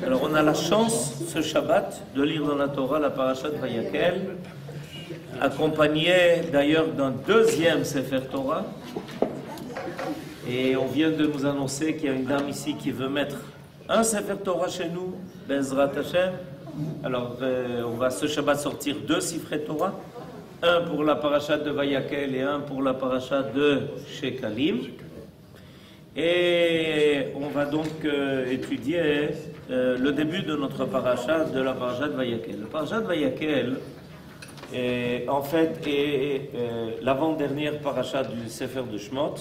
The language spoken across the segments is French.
Alors on a la chance ce Shabbat de lire dans la Torah la parasha de Vayakel, accompagné d'ailleurs d'un deuxième Sefer Torah. Et on vient de nous annoncer qu'il y a une dame ici qui veut mettre un Sefer Torah chez nous, Bezrat Hashem. Alors on va ce Shabbat sortir deux Sifrei Torah, un pour la parasha de Vayakel et un pour la parasha de Shekalim. Et on va donc étudier le début de notre parasha, de la parasha de Vayakel. La parasha de Vayakel, en fait, est l'avant-dernière parasha du Sefer de Shemot,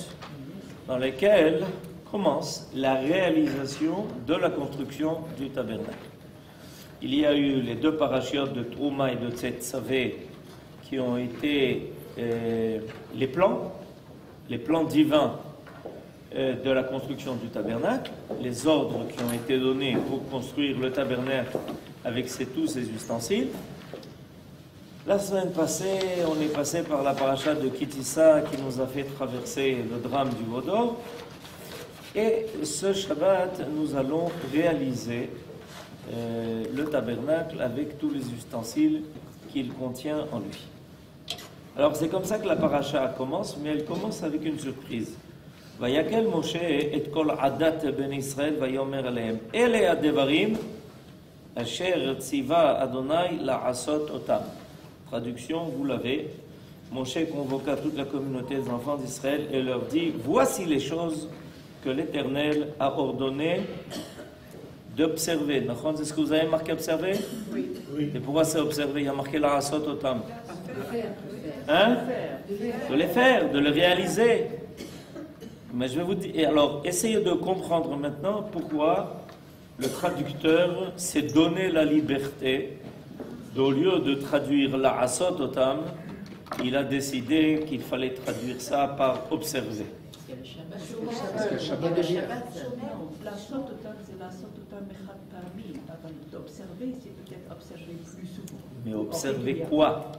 dans laquelle commence la réalisation de la construction du tabernacle. Il y a eu les deux parashiotes de Trouma et de Tzetzavé qui ont été les plans divins de la construction du tabernacle, les ordres qui ont été donnés pour construire le tabernacle avec tous ses ustensiles. La semaine passée, on est passé par la paracha de Kitissa qui nous a fait traverser le drame du Vaudor. Et ce Shabbat, nous allons réaliser le tabernacle avec tous les ustensiles qu'il contient en lui. Alors c'est comme ça que la paracha commence, mais elle commence avec une surprise. Vayakel Moshe et kol adat ben Israël vayomer alehem. Ele adevarim asher tziva Adonai la'asot otam. Traduction, vous l'avez. Moshe convoqua toute la communauté des enfants d'Israël et leur dit: voici les choses que l'Éternel a ordonné d'observer. Est-ce que vous avez marqué observer? Oui. Et pourquoi c'est observer? Il y a marqué la'asot otam. Hein? De les faire, de les réaliser. Mais je vais vous dire, alors essayez de comprendre maintenant pourquoi le traducteur s'est donné la liberté d'au lieu de traduire la asot otam, il a décidé qu'il fallait traduire ça par observer. Parce que le Shabbat de Shabbat, la asot otam, c'est la asot otam echad parmi. Observer, c'est peut-être observer plus souvent. Mais observer quoi?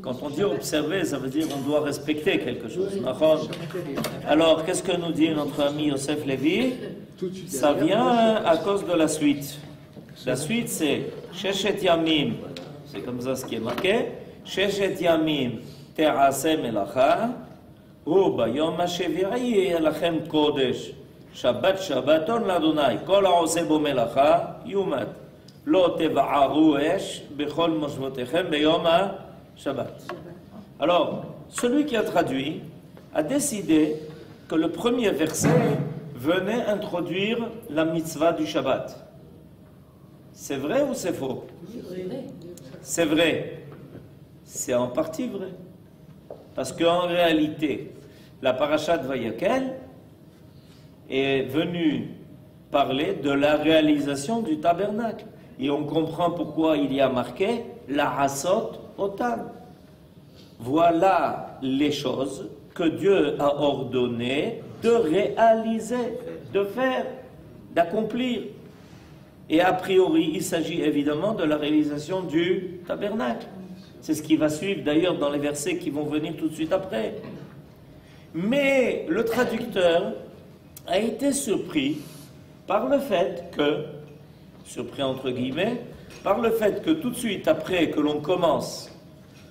Quand on dit observer, ça veut dire qu'on doit respecter quelque chose. Alors, qu'est-ce que nous dit notre ami Yosef Lévi? Ça vient à cause de la suite. La suite, c'est Sheshet Yamim. C'est comme ça ce qui est marqué. Sheshet Yamim te'ase melacha hu bayom hasheviri elachem kodesh Shabbat Shabbaton l'Adonai kol ha'oseh bo melacha yumat lo teva'aru esh bechol moshvotechem beyom Shabbat. Alors, celui qui a traduit a décidé que le premier verset venait introduire la mitzvah du Shabbat. C'est vrai ou c'est faux? C'est vrai. C'est en partie vrai. Parce qu'en réalité, la parasha de Vayakel est venue parler de la réalisation du tabernacle. Et on comprend pourquoi il y a marqué la hasot otam. Voilà les choses que Dieu a ordonné de réaliser, de faire, d'accomplir. Et a priori, il s'agit évidemment de la réalisation du tabernacle. C'est ce qui va suivre d'ailleurs dans les versets qui vont venir tout de suite après. Mais le traducteur a été surpris par le fait que, surpris entre guillemets, par le fait que tout de suite après que l'on commence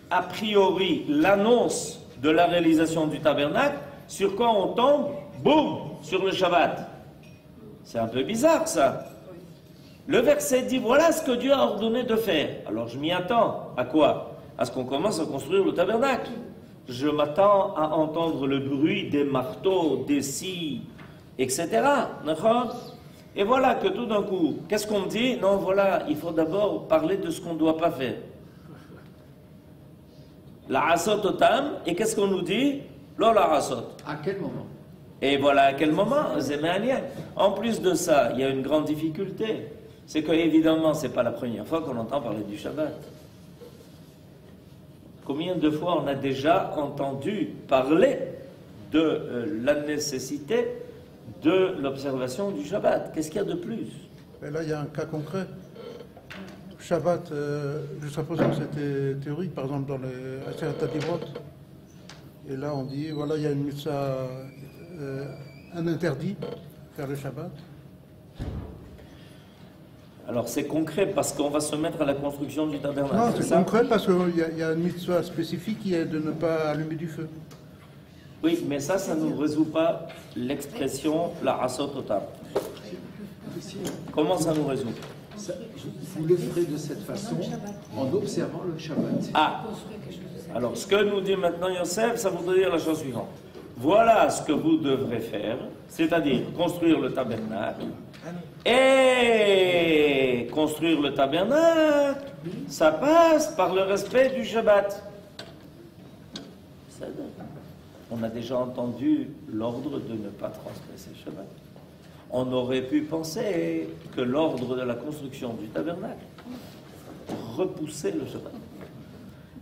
a priori l'annonce de la réalisation du tabernacle, sur quoi on tombe? Boum! Sur le Shabbat. C'est un peu bizarre ça. Le verset dit voilà ce que Dieu a ordonné de faire. Alors je m'y attends. À quoi? À ce qu'on commence à construire le tabernacle. Je m'attends à entendre le bruit des marteaux, des scies, etc. D'accord? Et voilà que tout d'un coup, qu'est-ce qu'on me dit? Non, voilà, il faut d'abord parler de ce qu'on ne doit pas faire. La asot otam, et qu'est-ce qu'on nous dit? Lo la asot. À quel moment? Et voilà à quel moment? Zémanien. En plus de ça, il y a une grande difficulté. C'est que, évidemment, ce n'est pas la première fois qu'on entend parler du Shabbat. Combien de fois on a déjà entendu parler de la nécessité de l'observation du Shabbat? Qu'est-ce qu'il y a de plus? Mais là, il y a un cas concret. Shabbat, jusqu'à présent, c'était théorique, par exemple, dans les Aseret HaDivrot. Et là, on dit, voilà, il y a une mitzvah, un interdit, faire le Shabbat. Alors c'est concret parce qu'on va se mettre à la construction du tabernacle. Non, c'est c'est ça? concret parce qu'il y a une mitzvah spécifique qui est de ne pas allumer du feu. Oui, mais ça ne nous résout pas l'expression la asot otam. Comment ça nous résout? Vous le ferez de cette façon en observant le Shabbat. Ah, alors ce que nous dit maintenant Yosef, ça voudrait dire la chose suivante. Voilà ce que vous devrez faire, c'est-à-dire construire le tabernacle. Et construire le tabernacle, ça passe par le respect du Shabbat. On a déjà entendu l'ordre de ne pas transgresser le Shabbat. On aurait pu penser que l'ordre de la construction du tabernacle repoussait le Shabbat.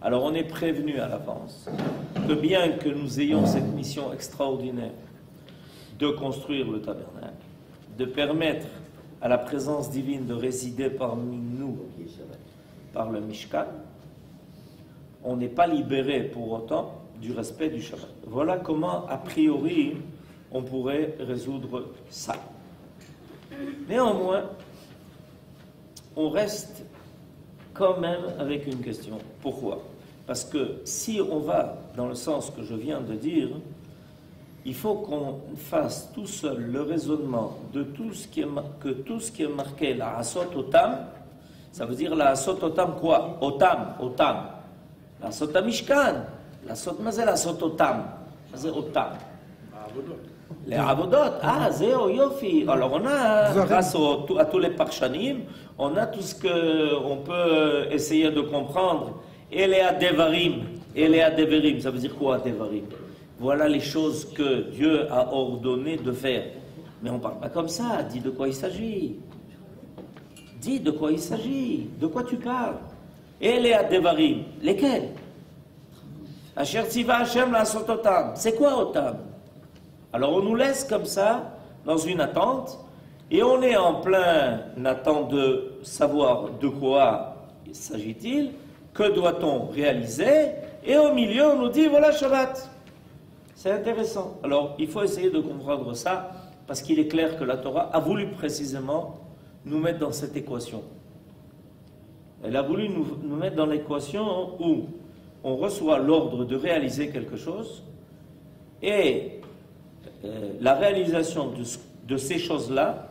Alors on est prévenu à l'avance que bien que nous ayons cette mission extraordinaire de construire le tabernacle, de permettre à la présence divine de résider parmi nous par le Mishkan, on n'est pas libéré pour autant du respect du Shabbat. Voilà comment, a priori, on pourrait résoudre ça. Néanmoins, on reste quand même avec une question. Pourquoi? Parce que si on va dans le sens que je viens de dire, il faut qu'on fasse tout seul le raisonnement de tout ce qui est marqué la asot otam. Ça veut dire la asot otam quoi? Otam. La asot mishkan. La asot mazel, la asot otam. C'est otam. Les avodot. Ah, zéo yofi. Alors on a, grâce à tous les parshanim, on a tout ce qu'on peut essayer de comprendre. Elea devarim. Elea devarim. Ça veut dire quoi, devarim? Voilà les choses que Dieu a ordonné de faire. Mais on ne parle pas comme ça. Dis de quoi il s'agit. Dis de quoi il s'agit. De quoi tu parles? Elea devarim. Lesquels? Asher tziva Hashem la'asot otam. C'est quoi otam? Alors on nous laisse comme ça, dans une attente, et on est en plein attente de savoir de quoi s'agit-il, que doit-on réaliser, et au milieu on nous dit voilà Shabbat. C'est intéressant. Alors il faut essayer de comprendre ça, parce qu'il est clair que la Torah a voulu précisément nous mettre dans cette équation. Elle a voulu nous mettre dans l'équation où on reçoit l'ordre de réaliser quelque chose, et la réalisation de ces choses-là,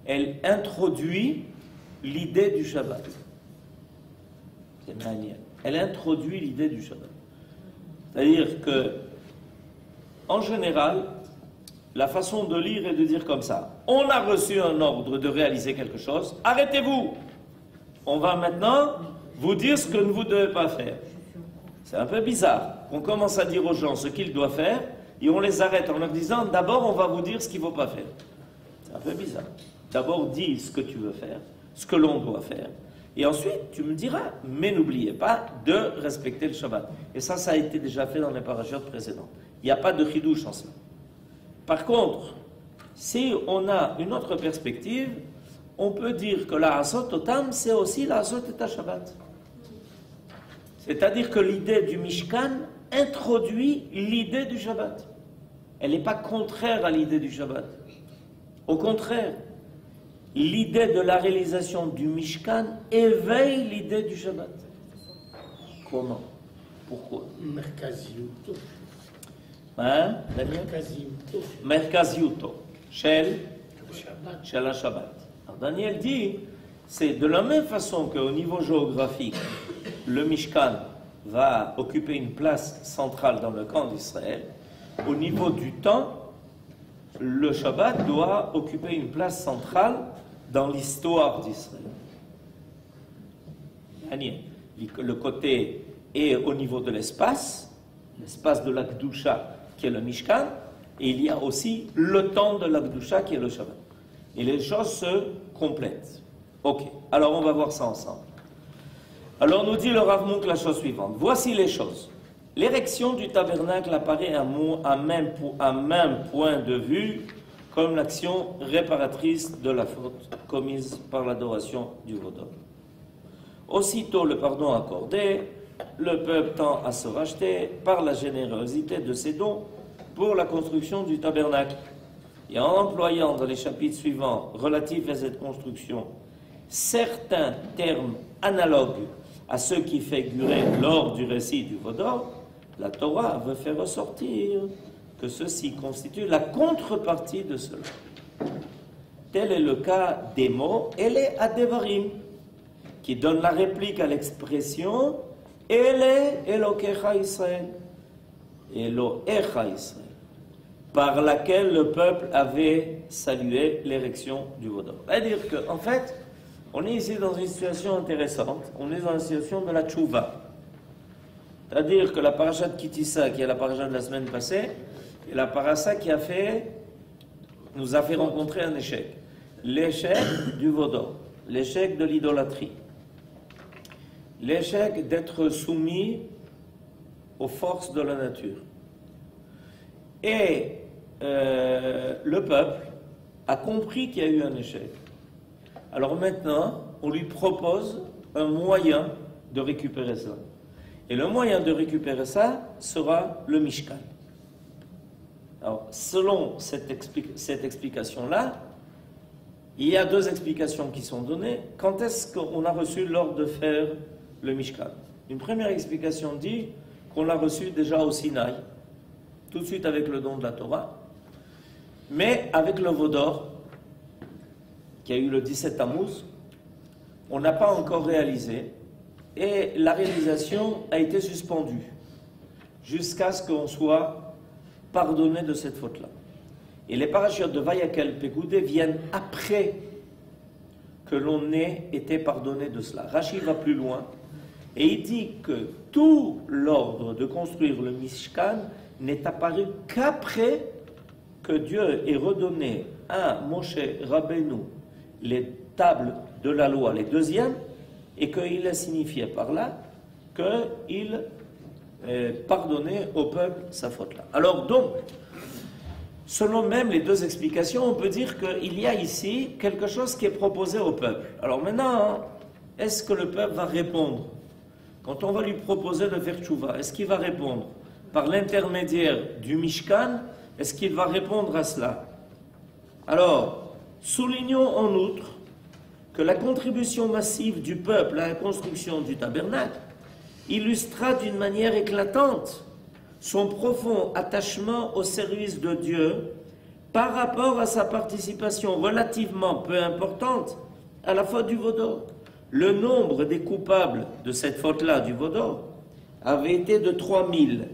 elle introduit l'idée du Shabbat. C'est manière. Elle introduit l'idée du Shabbat. C'est-à-dire que, en général, la façon de lire est de dire comme ça. On a reçu un ordre de réaliser quelque chose. Arrêtez-vous. On va maintenant vous dire ce que vous ne devez pas faire. C'est un peu bizarre. On commence à dire aux gens ce qu'ils doivent faire et on les arrête en leur disant d'abord on va vous dire ce qu'il ne faut pas faire. C'est un peu bizarre. D'abord dis ce que tu veux faire, ce que l'on doit faire. Et ensuite, tu me diras, mais n'oubliez pas de respecter le Shabbat. Et ça a été déjà fait dans les parachutes précédents. Il n'y a pas de chidouche en cela. Par contre, si on a une autre perspective, on peut dire que la asot otam, c'est aussi la asot et Shabbat. C'est-à-dire que l'idée du Mishkan introduit l'idée du Shabbat. Elle n'est pas contraire à l'idée du Shabbat. Au contraire, l'idée de la réalisation du Mishkan éveille l'idée du Shabbat. Comment? Pourquoi? Hein? Merkaziuto. Shel Shabbat. Alors Daniel dit, c'est de la même façon qu'au niveau géographique, le Mishkan va occuper une place centrale dans le camp d'Israël, au niveau du temps, le Shabbat doit occuper une place centrale dans l'histoire d'Israël. Le côté est au niveau de l'espace de la Kedusha qui est le Mishkan, et il y a aussi le temps de la Kedusha qui est le Shabbat. Et les choses se complètent. Ok, alors on va voir ça ensemble. Alors nous dit le Rav Munk la chose suivante. Voici les choses. L'érection du tabernacle apparaît à même point de vue comme l'action réparatrice de la faute commise par l'adoration du Vodom. Aussitôt le pardon accordé, le peuple tend à se racheter par la générosité de ses dons pour la construction du tabernacle. Et en employant dans les chapitres suivants relatifs à cette construction certains termes analogues à ceux qui figuraient lors du récit du Vaudor, la Torah veut faire ressortir que ceci constitue la contrepartie de cela. Tel est le cas des mots Ele Adevarim, qui donne la réplique à l'expression Ele Elokecha Israël, Elohecha Israël, par laquelle le peuple avait salué l'érection du Vaudor. C'est-à-dire qu'en fait, on est ici dans une situation intéressante, on est dans la situation de la tchouva. C'est-à-dire que la paracha de Kitissa, qui est la paracha de la semaine passée, est la paracha qui nous a fait rencontrer un échec. L'échec du Vaudor, l'échec de l'idolâtrie, l'échec d'être soumis aux forces de la nature. Et le peuple a compris qu'il y a eu un échec. Alors maintenant, on lui propose un moyen de récupérer ça. Et le moyen de récupérer ça sera le Mishkan. Alors, selon cette explication-là, il y a deux explications qui sont données. Quand est-ce qu'on a reçu l'ordre de faire le Mishkan? Une première explication dit qu'on l'a reçu déjà au Sinaï, tout de suite avec le don de la Torah, mais avec le Vaudor, qui a eu le 17 Tammuz, on n'a pas encore réalisé, et la réalisation a été suspendue jusqu'à ce qu'on soit pardonné de cette faute-là. Et les parachutes de Vayakel Pegoudé viennent après que l'on ait été pardonné de cela. Rashi va plus loin et il dit que tout l'ordre de construire le Mishkan n'est apparu qu'après que Dieu ait redonné à Moshe Rabbeinu les tables de la loi, les deuxièmes, et qu'il a signifié par là qu'il pardonnait au peuple sa faute-là. Alors donc, selon même les deux explications, on peut dire qu'il y a ici quelque chose qui est proposé au peuple. Alors maintenant, est-ce que le peuple va répondre? Quand on va lui proposer de faire tchouva, est-ce qu'il va répondre par l'intermédiaire du Mishkan? Est-ce qu'il va répondre à cela? Alors, soulignons en outre que la contribution massive du peuple à la construction du tabernacle illustra d'une manière éclatante son profond attachement au service de Dieu par rapport à sa participation relativement peu importante à la faute du Vaudor. Le nombre des coupables de cette faute-là du Vaudor avait été de 3000,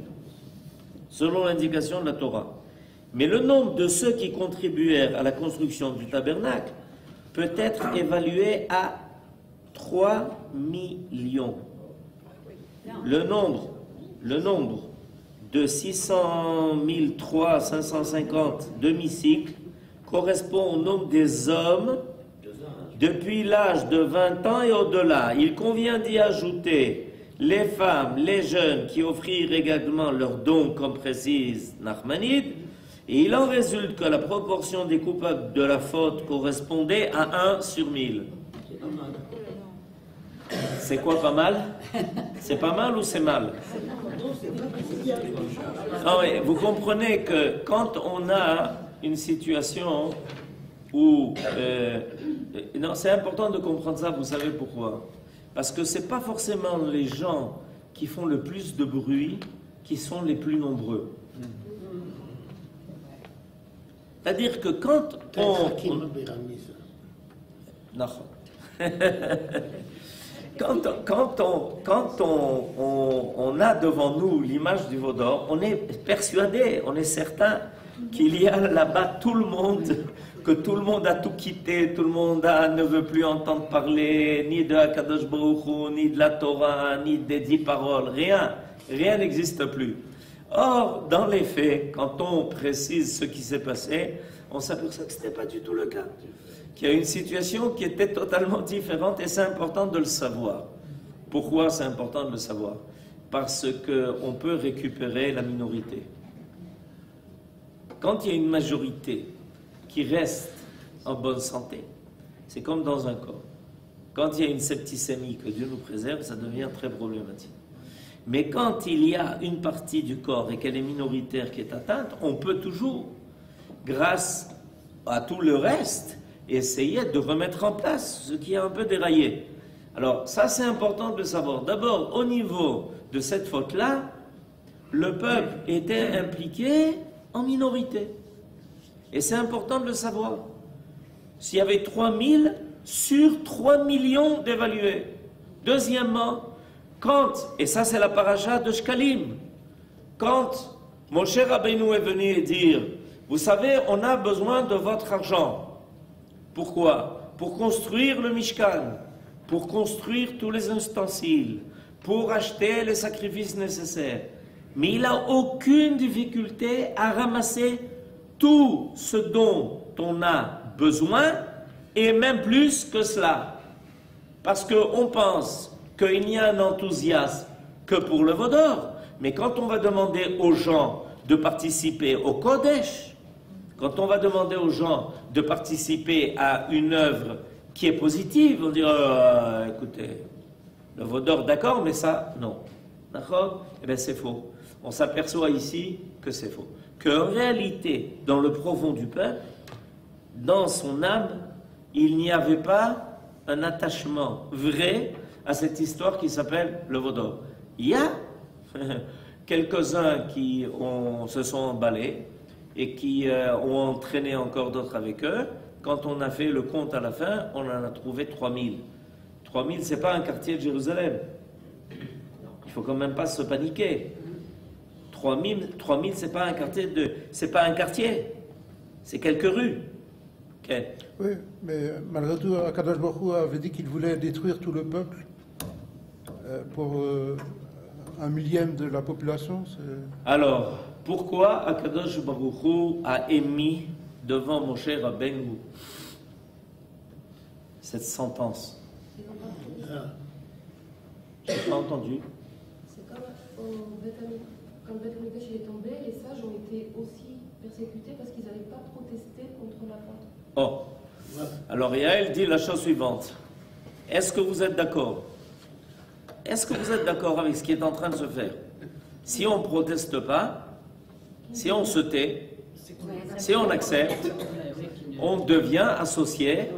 selon l'indication de la Torah. Mais le nombre de ceux qui contribuèrent à la construction du tabernacle peut être évalué à 3 millions. Le nombre de 600 550 demi-cycles correspond au nombre des hommes depuis l'âge de 20 ans et au-delà. Il convient d'y ajouter les femmes, les jeunes qui offrirent également leurs dons, comme précise Nachmanide, et il en résulte que la proportion des coupables de la faute correspondait à 1 sur 1000. C'est quoi pas mal? C'est pas mal ou c'est mal? Non, mais vous comprenez que quand on a une situation où... non, c'est important de comprendre ça, vous savez pourquoi? Parce que ce n'est pas forcément les gens qui font le plus de bruit qui sont les plus nombreux. C'est-à-dire que quand on... Non. Quand on a devant nous l'image du Vaudor, on est persuadé, on est certain qu'il y a là-bas tout le monde, que tout le monde a tout quitté, tout le monde ne veut plus entendre parler ni de Akadosh Baruch Hu, ni de la Torah, ni des 10 paroles, rien n'existe plus. Or, dans les faits, quand on précise ce qui s'est passé, on s'aperçoit que ce n'est pas du tout le cas. Qu'il y a une situation qui était totalement différente et c'est important de le savoir. Pourquoi c'est important de le savoir? Parce qu'on peut récupérer la minorité. Quand il y a une majorité qui reste en bonne santé, c'est comme dans un corps. Quand il y a une septicémie, que Dieu nous préserve, ça devient très problématique. Mais quand il y a une partie du corps et qu'elle est minoritaire qui est atteinte, on peut toujours, grâce à tout le reste, et essayer de remettre en place ce qui est un peu déraillé. Alors ça c'est important de le savoir. D'abord, au niveau de cette faute-là, le peuple était impliqué en minorité. Et c'est important de le savoir. S'il y avait 3000 sur 3 millions d'évalués. Deuxièmement, et ça c'est la paracha de Shkalim, quand Moshe Rabbeinu est venu dire, vous savez, on a besoin de votre argent. Pourquoi? Pour construire le Mishkan, pour construire tous les ustensiles, pour acheter les sacrifices nécessaires. Mais il n'a aucune difficulté à ramasser tout ce dont on a besoin, et même plus que cela. Parce qu'on pense qu'il n'y a un enthousiasme que pour le Vaudor, mais quand on va demander aux gens de participer au Kodesh, quand on va demander aux gens de participer à une œuvre qui est positive, on dira, écoutez, le Vaudor, d'accord, mais ça, non. D'accord? Eh bien, c'est faux. On s'aperçoit ici que c'est faux. Qu'en réalité, dans le profond du peuple, dans son âme, il n'y avait pas un attachement vrai à cette histoire qui s'appelle le Vaudor. Il y a quelques-uns qui se sont emballés et qui ont entraîné encore d'autres avec eux. Quand on a fait le compte à la fin, on en a trouvé 3000. 3000, ce n'est pas un quartier de Jérusalem. Il ne faut quand même pas se paniquer. 3000, c'est pas un quartier c'est pas un quartier, c'est quelques rues. Okay. Oui, mais malgré tout, Akadosh Baruch Hu avait dit qu'il voulait détruire tout le peuple pour 1/1000 de la population. Alors, pourquoi Akadosh Baruch Hu a émis devant Moshe Rabbeinu cette sentence? J'ai pas entendu. C'est comme quand le Beth Amikdash est tombé, les sages ont été aussi persécutés parce qu'ils n'avaient pas protesté contre la faute. Oh, alors Yael dit la chose suivante. Est-ce que vous êtes d'accord? Est-ce que vous êtes d'accord avec ce qui est en train de se faire? Si on ne proteste pas, si on se tait, si on accepte, on devient associé,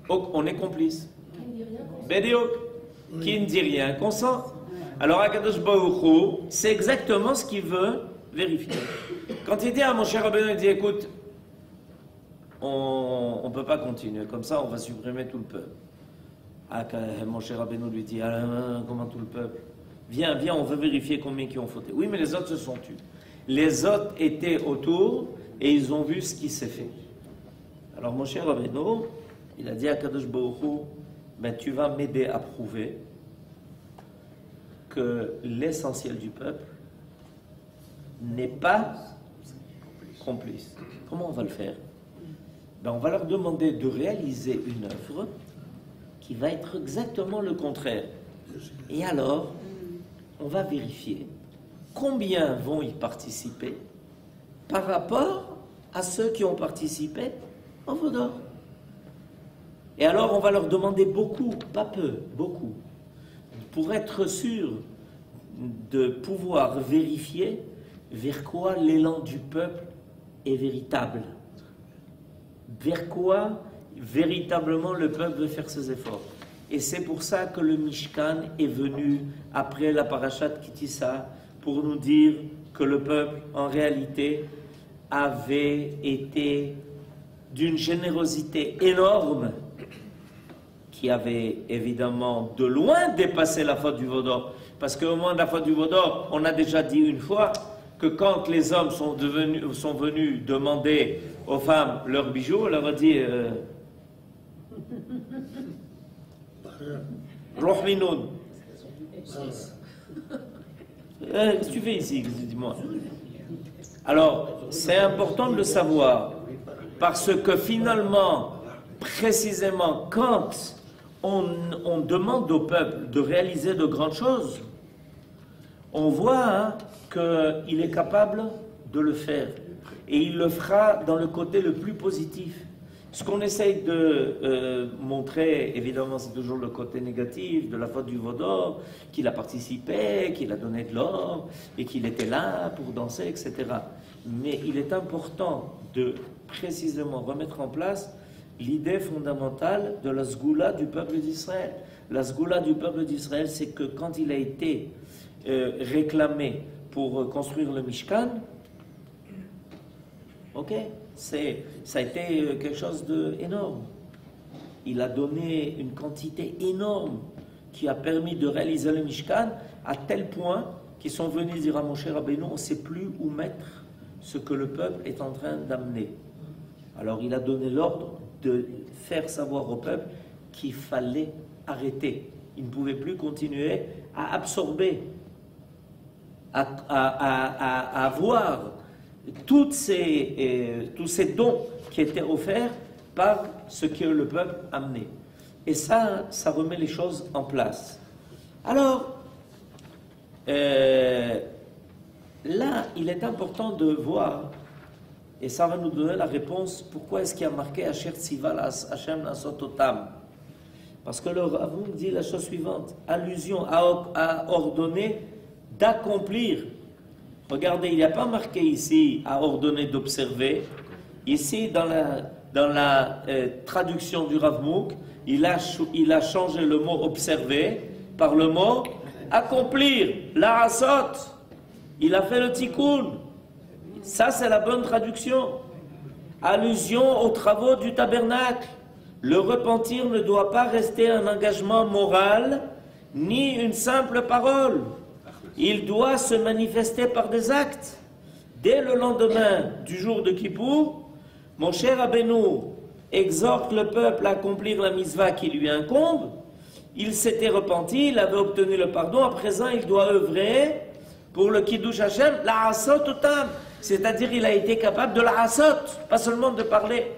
on est complice. Bédiouk, qui ne dit rien, consent. Alors Akadosh Baruch Hu, c'est exactement ce qu'il veut vérifier. Quand il dit à Moshe Rabbeinu, il dit, écoute, on ne peut pas continuer comme ça, on va supprimer tout le peuple. Moshe Rabbeinu lui dit, comment tout le peuple? Viens, on veut vérifier combien qui ont fauté. Oui, mais les autres se sont tus. Les autres étaient autour et ils ont vu ce qui s'est fait. Alors Moshe Rabbeinu, il a dit à Akadosh Baruch Hu, ben, tu vas m'aider à prouver que l'essentiel du peuple n'est pas complice. Comment on va le faire? Ben, on va leur demander de réaliser une œuvre qui va être exactement le contraire. Et alors, on va vérifier combien vont y participer par rapport à ceux qui ont participé au Vaudor. Et alors, on va leur demander beaucoup, pas peu, beaucoup, pour être sûr de pouvoir vérifier vers quoi l'élan du peuple est véritable. Vers quoi véritablement le peuple veut faire ses efforts. Et c'est pour ça que le Mishkan est venu après la parashat Kitissa pour nous dire que le peuple en réalité avait été d'une générosité énorme qui avait évidemment de loin dépassé la faute du Vaudor. Parce qu'au moins de la faute du Vaudor, on a déjà dit une fois que quand les hommes sont venus demander aux femmes leurs bijoux, on leur a dit Roh Minoun. Qu'est-ce que tu fais ici? Dis-moi. Alors, c'est important de le savoir, parce que finalement, précisément, quand on demande au peuple de réaliser de grandes choses, on voit qu'il est capable de le faire. Et il le fera dans le côté le plus positif. Ce qu'on essaye de montrer, évidemment, c'est toujours le côté négatif de la faute du Vaudor, qu'il a participé, qu'il a donné de l'or, et qu'il était là pour danser, etc. Mais il est important de précisément remettre en place l'idée fondamentale de la Sgoula du peuple d'Israël. La Sgoula du peuple d'Israël, c'est que quand il a été réclamé pour construire le Mishkan, ok, ça a été quelque chose d'énorme. Il a donné une quantité énorme qui a permis de réaliser le Mishkan à tel point qu'ils sont venus dire à Moshe Rabbeinu, on ne sait plus où mettre ce que le peuple est en train d'amener. Alors il a donné l'ordre de faire savoir au peuple qu'il fallait arrêter. Il ne pouvait plus continuer à absorber, à avoir tous ces dons qui étaient offerts par ce que le peuple amenait. Et ça remet les choses en place. Alors, là, il est important de voir, et ça va nous donner la réponse, pourquoi est-ce qu'il y a marqué Asher Tziva Hashem Lasot Otam. Parce que le Ravoum dit la chose suivante, allusion à ordonner d'accomplir. Regardez, il n'y a pas marqué ici à ordonner d'observer. Ici, dans la traduction du Rav Mouk, il a changé le mot observer par le mot accomplir, la asot. Il a fait le tikkun. Ça, c'est la bonne traduction. Allusion aux travaux du tabernacle. Le repentir ne doit pas rester un engagement moral, ni une simple parole. Il doit se manifester par des actes. Dès le lendemain du jour de Kippour, Moshe Rabbeinu exhorte le peuple à accomplir la mitzvah qui lui incombe. Il s'était repenti, il avait obtenu le pardon. À présent, il doit œuvrer pour le Kiddush Hashem, la asot otam. C'est-à-dire, il a été capable de la asot, pas seulement de parler.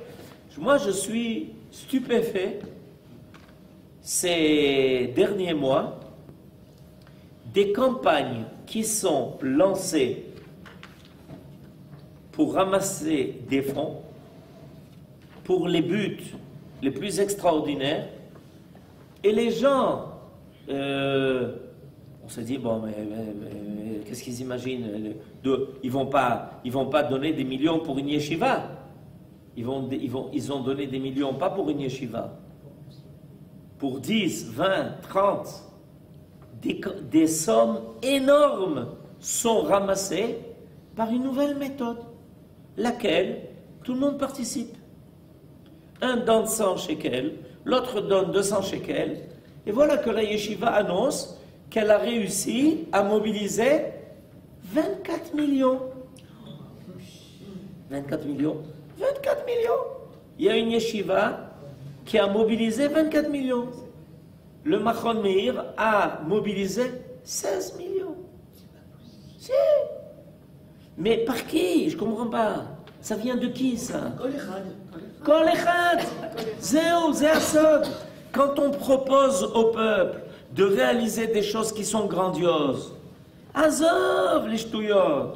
Moi, je suis stupéfait ces derniers mois des campagnes qui sont lancées pour ramasser des fonds pour les buts les plus extraordinaires, et les gens, on se dit, bon, mais qu'est-ce qu'ils imaginent? Ils vont pas donner des millions pour une yeshiva. Ils ont donné des millions, pas pour une yeshiva, pour 10, 20, 30. Des sommes énormes sont ramassées par une nouvelle méthode, laquelle tout le monde participe. Un donne 100 shekels, l'autre donne 200 shekels, et voilà que la yeshiva annonce qu'elle a réussi à mobiliser 24 millions. 24 millions. 24 millions. Il y a une yeshiva qui a mobilisé 24 millions. Le Machon Meir a mobilisé 16 millions. Si. Mais par qui? Je ne comprends pas. Ça vient de qui, ça? Kol Echad. Zéo, Zéasod. Quand on propose au peuple de réaliser des choses qui sont grandioses, Azov, les shtouyot,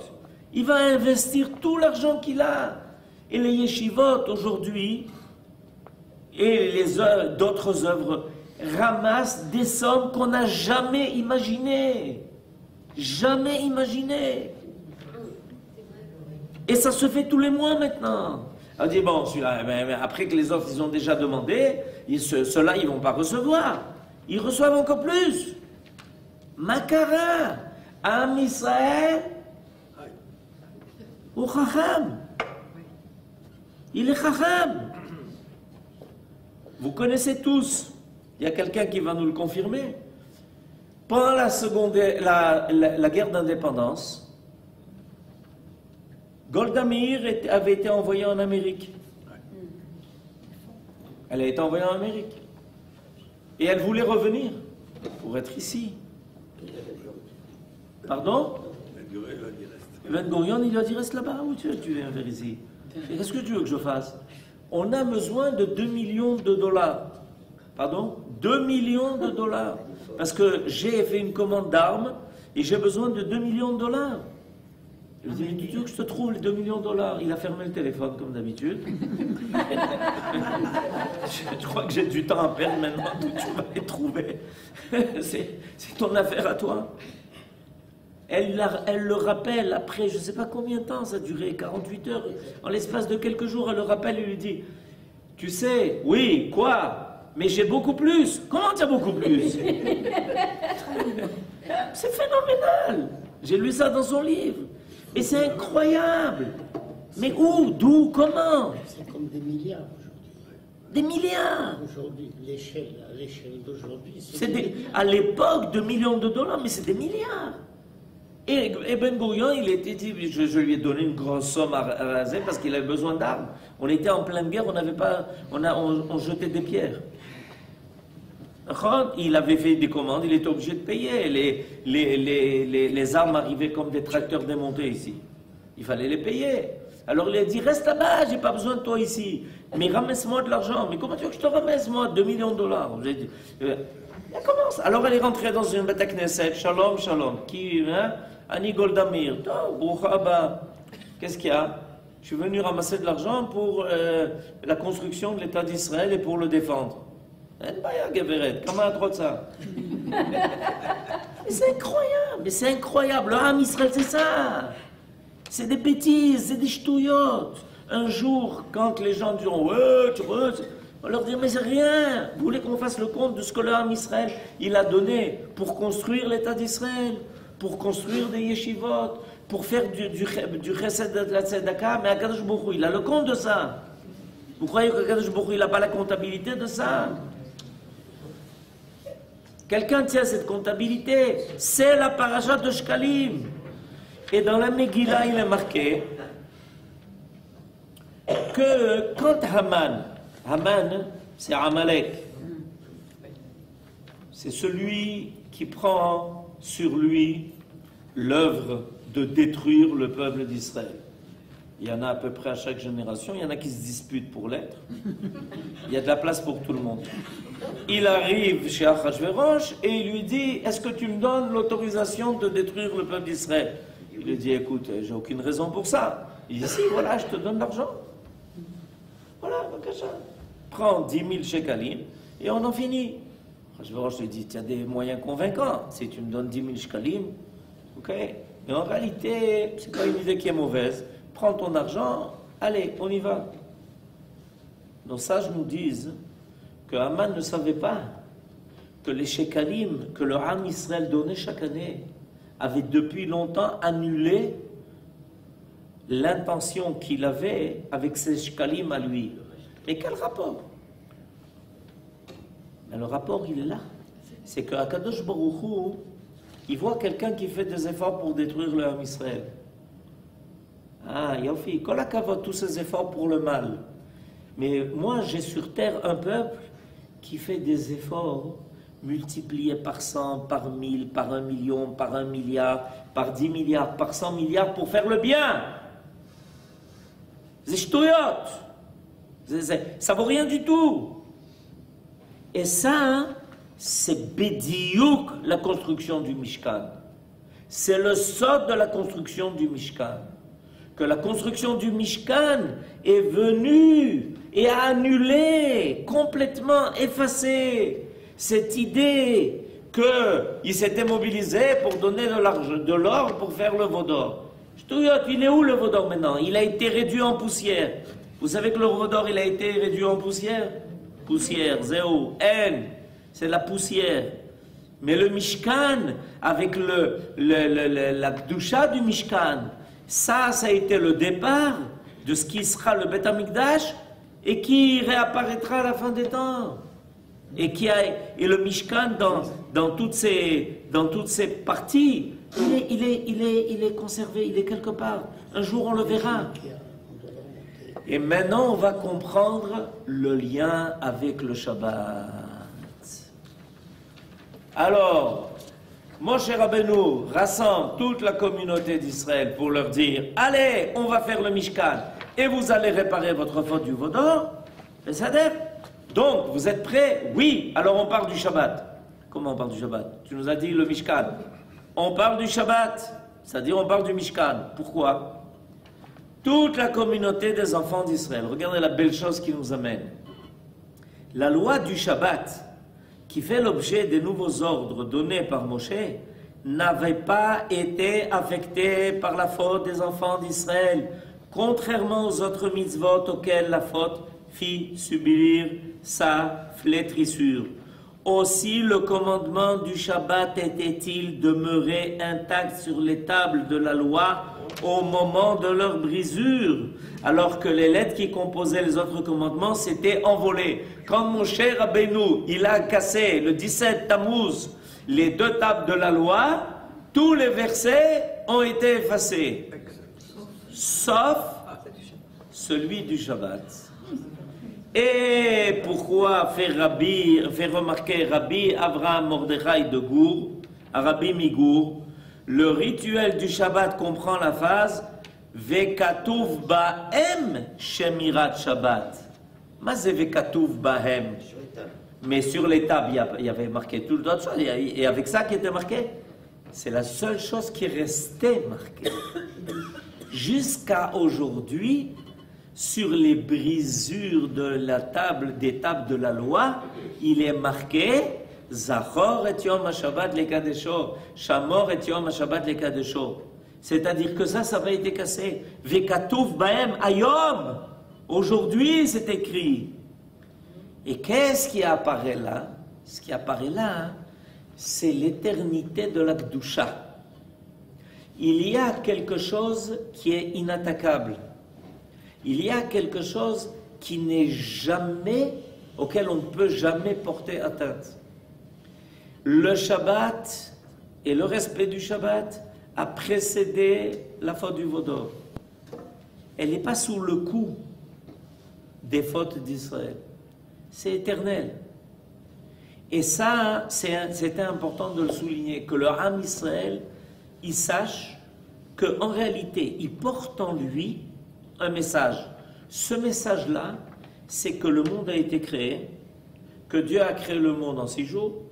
il va investir tout l'argent qu'il a. Et les yeshivot, aujourd'hui, et d'autres œuvres, ramassent des sommes qu'on n'a jamais imaginées. Jamais imaginées. Et ça se fait tous les mois maintenant. On dit, bon, celui-là, après que les autres, ils ont déjà demandé, ceux-là, ils ne vont pas recevoir. Ils reçoivent encore plus. Makara, Am Israël, ou Chacham. Il est Chacham. Vous connaissez tous, il y a quelqu'un qui va nous le confirmer. Pendant la guerre d'indépendance, Golda Meir avait été envoyée en Amérique. Elle a été envoyée en Amérique. Et elle voulait revenir pour être ici. Pardon? Ben Gurion, il lui a dit reste là-bas. Où tu viens vers ici? Et qu'est-ce que tu veux que je fasse? On a besoin de 2 millions de dollars. Pardon? 2 millions de dollars. Parce que j'ai fait une commande d'armes et j'ai besoin de 2 millions de dollars. Je lui ai dit, mais tu veux que je te trouve les 2 millions de dollars? Il a fermé le téléphone comme d'habitude. Je crois que j'ai du temps à perdre maintenant, tu vas les trouver. C'est ton affaire à toi. Elle le rappelle après, je ne sais pas combien de temps ça a duré, 48 heures. En l'espace de quelques jours, elle le rappelle et lui dit, Tu sais, oui, quoi? Mais j'ai beaucoup plus. Comment tu as beaucoup plus? C'est phénoménal. J'ai lu ça dans son livre. Et c'est incroyable. Mais où? D'où? Comment? C'est comme des milliards aujourd'hui. Des milliards. Aujourd'hui, à l'échelle d'aujourd'hui, À l'époque, de millions de dollars, mais c'est des milliards. Et Ben Gurion, je lui ai donné une grosse somme à raser parce qu'il avait besoin d'armes. On était en pleine guerre, on jetait des pierres. Il avait fait des commandes, il était obligé de payer. Les armes arrivaient comme des tracteurs démontés ici. Il fallait les payer. Alors il a dit, reste là-bas, j'ai pas besoin de toi ici. Mais ramasse-moi de l'argent. Mais comment tu veux que je te ramasse, moi, 2 millions de dollars? J'ai dit, elle commence. Alors elle est rentrée dans une Beth Knesset, shalom, shalom. Qui, hein? Annie Goldamir. Qu'est-ce qu'il y a? Je suis venu ramasser de l'argent pour la construction de l'État d'Israël et pour le défendre. Comment a droit de ça? C'est incroyable, mais c'est incroyable. Le Ham Israël, c'est ça. C'est des bêtises, c'est des ch'touillottes. Un jour, quand les gens diront ouais, on leur dit mais c'est rien. Vous voulez qu'on fasse le compte de ce que le Ham Israël il a donné pour construire l'État d'Israël, pour construire des yeshivot, pour faire du chesed de la tzedaka, mais Akadosh Baruch Hu, il a le compte de ça. Vous croyez que Akadosh Baruch Hu, il n'a pas la comptabilité de ça? Quelqu'un tient cette comptabilité. C'est la paracha de Shkalim. Et dans la Megillah, il est marqué que quand Haman, c'est Amalek, c'est celui qui prend sur lui l'œuvre de détruire le peuple d'Israël. Il y en a à peu près à chaque génération, il y en a qui se disputent pour l'être. Il y a de la place pour tout le monde. Il arrive chez Achashverosh et il lui dit, est-ce que tu me donnes l'autorisation de détruire le peuple d'Israël? Il lui dit, écoute, j'ai aucune raison pour ça. Il dit, si, voilà, je te donne l'argent. Voilà, prends 10 000 shekalim et on en finit. Achashverosh lui dit, tu as des moyens convaincants. Si tu me donnes 10 000 shekalim, ok. Mais en réalité, c'est pas une idée qui est mauvaise. Prends ton argent, allez, on y va. Nos sages nous disent que Haman ne savait pas que les shekalim que le Ham Israël donnait chaque année avaient depuis longtemps annulé l'intention qu'il avait avec ces shekalim à lui. Mais quel rapport? Mais le rapport, il est là. C'est que Akadosh Baruch Hu, il voit quelqu'un qui fait des efforts pour détruire le Ham Israël. Ah, Yofi, kol hakavod, tous ces efforts pour le mal. Mais moi, j'ai sur terre un peuple qui fait des efforts multipliés par 100, par 1000, par 1 million, par 1 milliard, par 10 milliards, par 100 milliards pour faire le bien. C'est ch'touillotte. Ça vaut rien du tout. Et ça, c'est Bédiouk, la construction du Mishkan. C'est le sod de la construction du Mishkan. Que la construction du Mishkan est venue et a annulé, complètement effacé cette idée qu'il s'était mobilisé pour donner de l'or pour faire le vaudor. Il est où le vaudor maintenant? Il a été réduit en poussière. Vous savez que le vaudor, il a été réduit en poussière? Poussière, zéro, N, c'est la poussière. Mais le Mishkan, avec la Kedusha du Mishkan, ça a été le départ de ce qui sera le Beth Amikdash et qui réapparaîtra à la fin des temps. Et le Mishkan, dans toutes ses parties, il est conservé, il est quelque part. Un jour, on le verra. Et maintenant, on va comprendre le lien avec le Shabbat. Alors, Moshe Rabbeinu rassemble toute la communauté d'Israël pour leur dire « Allez, on va faire le Mishkan et vous allez réparer votre faute du vaudor. » Donc, vous êtes prêts? Oui. Alors, on parle du Shabbat. Comment on parle du Shabbat? Tu nous as dit le Mishkan. On parle du Shabbat, c'est-à-dire on parle du Mishkan. Pourquoi? Toute la communauté des enfants d'Israël, regardez la belle chose qui nous amène. La loi du Shabbat, qui fait l'objet des nouveaux ordres donnés par Moshe, n'avait pas été affectée par la faute des enfants d'Israël, contrairement aux autres mitzvot auxquelles la faute fit subir sa flétrissure. Aussi le commandement du Shabbat était-il demeuré intact sur les tables de la loi au moment de leur brisure, alors que les lettres qui composaient les autres commandements s'étaient envolées. Quand Moshe Rabbeinu, il a cassé le 17 Tammuz, les deux tables de la loi, tous les versets ont été effacés, sauf celui du Shabbat. Et pourquoi fait remarquer Rabbi Avraham Mordechai de Gour, à Rabbi Migour, le rituel du Shabbat comprend la phrase Vekatuv Bahem Shemirat Shabbat. Mais c'est Vekatuv Bahem. Mais sur les tables, il y avait marqué tout d'autres choses. Et avec ça qui était marqué, c'est la seule chose qui restait marquée. Jusqu'à aujourd'hui, sur les brisures de la table, des tables de la loi, il est marqué Zachor et Yom HaShabbat lekadesho, Shamor et Yom HaShabbat lekadesho. C'est-à-dire que ça avait été cassé. Vekatuv bahem ayom. Aujourd'hui, c'est écrit. Et qu'est-ce qui apparaît là? Ce qui apparaît là, c'est l'éternité de la Kedusha. Il y a quelque chose qui est inattaquable. Il y a quelque chose qui n'est jamais, auquel on ne peut jamais porter atteinte. Le Shabbat et le respect du Shabbat a précédé la faute du Vaudor. Elle n'est pas sous le coup des fautes d'Israël. C'est éternel. Et ça, c'était important de le souligner, que le Ham Israël, il sache qu'en réalité, il porte en lui un message. Ce message-là, c'est que le monde a été créé, que Dieu a créé le monde en 6 jours,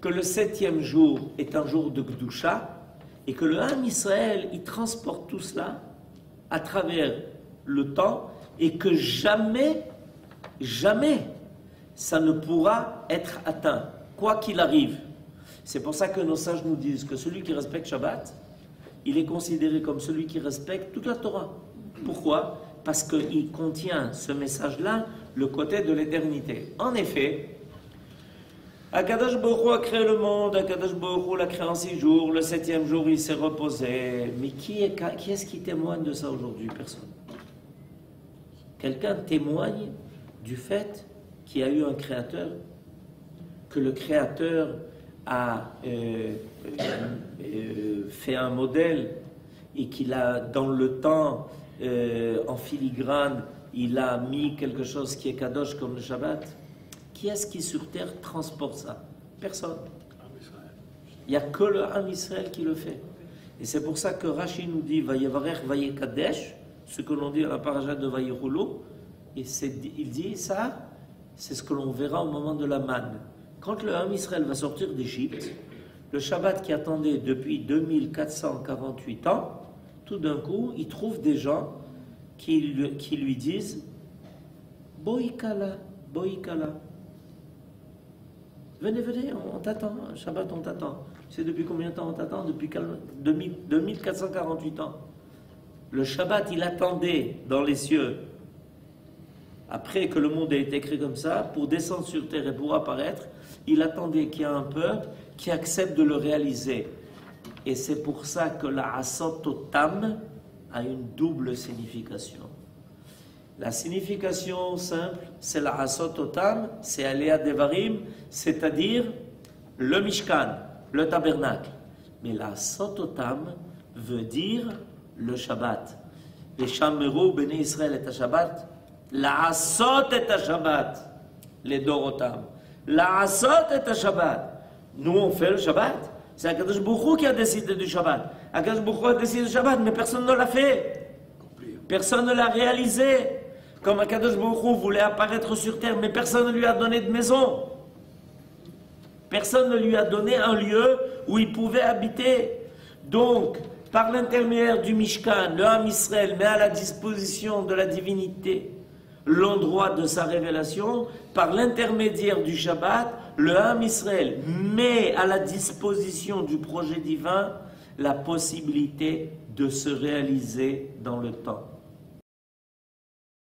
que le 7e jour est un jour de Kedusha, et que le Ham Israël, il transporte tout cela à travers le temps, et que jamais, jamais, ça ne pourra être atteint, quoi qu'il arrive. C'est pour ça que nos sages nous disent que celui qui respecte Shabbat, il est considéré comme celui qui respecte toute la Torah. Pourquoi? Parce qu'il contient ce message-là, le côté de l'éternité. En effet, Akadosh Baruch Hu a créé le monde, Akadosh Baruch Hu l'a créé en 6 jours, le 7e jour il s'est reposé. Mais qui est-ce qui témoigne de ça aujourd'hui? Personne. Quelqu'un témoigne du fait qu'il y a eu un créateur, que le créateur a fait un modèle et qu'il a dans le temps en filigrane, il a mis quelque chose qui est kadosh comme le Shabbat. Qui est-ce qui sur terre transporte ça? Personne. Il n'y a que le Ham Israël qui le fait. Et c'est pour ça que Rashi nous dit Vayevarech Vayekadesh, ce que l'on dit à la paracha de Vayeroulou, et il dit ça, c'est ce que l'on verra au moment de la manne. Quand le Ham Israël va sortir d'Égypte, le Shabbat qui attendait depuis 2448 ans, tout d'un coup, il trouve des gens qui lui disent Boïkala, Boïkala. Venez, on t'attend, Shabbat, on t'attend. C'est depuis combien de temps on t'attend? Depuis 2448 ans. Le Shabbat, il attendait dans les cieux, après que le monde ait été créé comme ça, pour descendre sur terre et pour apparaître, il attendait qu'il y ait un peuple qui accepte de le réaliser. Et c'est pour ça que la Asot Otam a une double signification. La signification simple, c'est la Asot Otam, c'est Alea Devarim, c'est-à-dire le Mishkan, le tabernacle. Mais la Asot Otam veut dire le Shabbat. Les Shameru, Bnei Israël et Shabbat, la Asot et Shabbat, les Dorotam. La Asot et Shabbat. Nous, on fait le Shabbat. C'est Akadosh Baruch Hu qui a décidé du Shabbat. Akadosh Baruch Hu a décidé du Shabbat, mais personne ne l'a fait. Personne ne l'a réalisé. Comme Akadosh Baruch Hu voulait apparaître sur terre, mais personne ne lui a donné de maison. Personne ne lui a donné un lieu où il pouvait habiter. Donc, par l'intermédiaire du Mishkan, le Ham Israël met à la disposition de la divinité l'endroit de sa révélation. Par l'intermédiaire du Shabbat, le Ham Israël met à la disposition du projet divin la possibilité de se réaliser dans le temps.